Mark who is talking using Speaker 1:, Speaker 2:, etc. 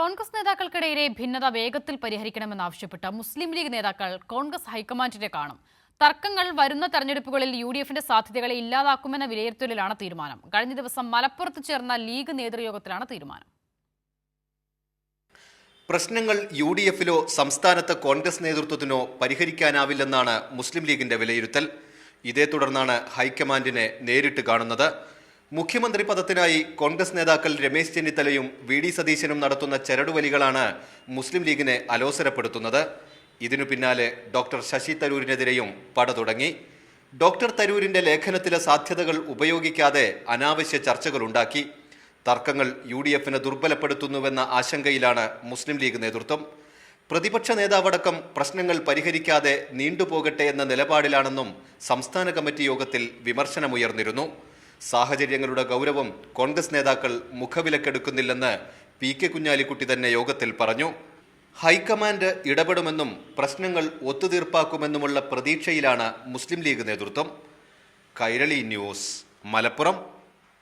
Speaker 1: കോൺഗ്രസ് നേതാക്കൾക്കിടയിലെ ഭിന്നത വേഗത്തിൽ പരിഹരിക്കണമെന്നാവശ്യപ്പെട്ട് മുസ്ലിം ലീഗ് നേതാക്കൾ കോൺഗ്രസ് ഹൈക്കമാൻഡിനെ കാണും. തർക്കങ്ങൾ വരുന്ന തെരഞ്ഞെടുപ്പുകളിൽ യുഡിഎഫിന്റെ സാധ്യതകളെ ഇല്ലാതാക്കുമെന്ന വിലയിരുത്തലിലാണ് തീരുമാനം. കഴിഞ്ഞ ദിവസം മലപ്പുറത്ത് ചേർന്ന ലീഗ് നേതൃയോഗത്തിലാണ് തീരുമാനം.
Speaker 2: പ്രശ്നങ്ങൾ യുഡിഎഫിലോ സംസ്ഥാനത്ത് കോൺഗ്രസ് നേതൃത്വത്തിനോ പരിഹരിക്കാനാവില്ലെന്നാണ് മുസ്ലിം ലീഗിന്റെ വിലയിരുത്തൽ. ഇതേ തുടർന്നാണ് ഹൈക്കമാൻഡിനെ നേരിട്ട് കാണുന്നത്. മുഖ്യമന്ത്രി പദത്തിനായി കോൺഗ്രസ് നേതാക്കൾ രമേശ് ചെന്നിത്തലയും വി.ഡി. സതീശനും നടത്തുന്ന ചരടുവലികളാണ് മുസ്ലിം ലീഗിനെ അലോസരപ്പെടുത്തുന്നത്. ഇതിനു പിന്നാലെ ഡോക്ടർ ശശി തരൂരിനെതിരെയും പട തുടങ്ങി. ഡോക്ടർ തരൂരിന്റെ ലേഖനത്തിലെ സാധ്യതകൾ ഉപയോഗിക്കാതെ അനാവശ്യ ചർച്ചകളുണ്ടാക്കി. തർക്കങ്ങൾ യുഡിഎഫിനെ ദുർബലപ്പെടുത്തുന്നുവെന്ന ആശങ്കയിലാണ് മുസ്ലിം ലീഗ് നേതൃത്വം. പ്രതിപക്ഷ നേതാവടക്കം പ്രശ്നങ്ങൾ പരിഹരിക്കാതെ നീണ്ടുപോകട്ടെ എന്ന നിലപാടിലാണെന്നും സംസ്ഥാന കമ്മിറ്റി യോഗത്തിൽ വിമർശനമുയർന്നിരുന്നു. സാഹചര്യങ്ങളുടെ ഗൗരവം കോൺഗ്രസ് നേതാക്കൾ മുഖവിലക്കെടുക്കുന്നില്ലെന്ന് പി.കെ. കുഞ്ഞാലിക്കുട്ടി തന്നെ യോഗത്തിൽ പറഞ്ഞു. ഹൈക്കമാൻഡ് ഇടപെടുമെന്നും പ്രശ്നങ്ങൾ ഒത്തുതീർപ്പാക്കുമെന്നുമുള്ള പ്രതീക്ഷയിലാണ് മുസ്ലിം ലീഗ് നേതൃത്വം. കൈരളി ന്യൂസ്, മലപ്പുറം.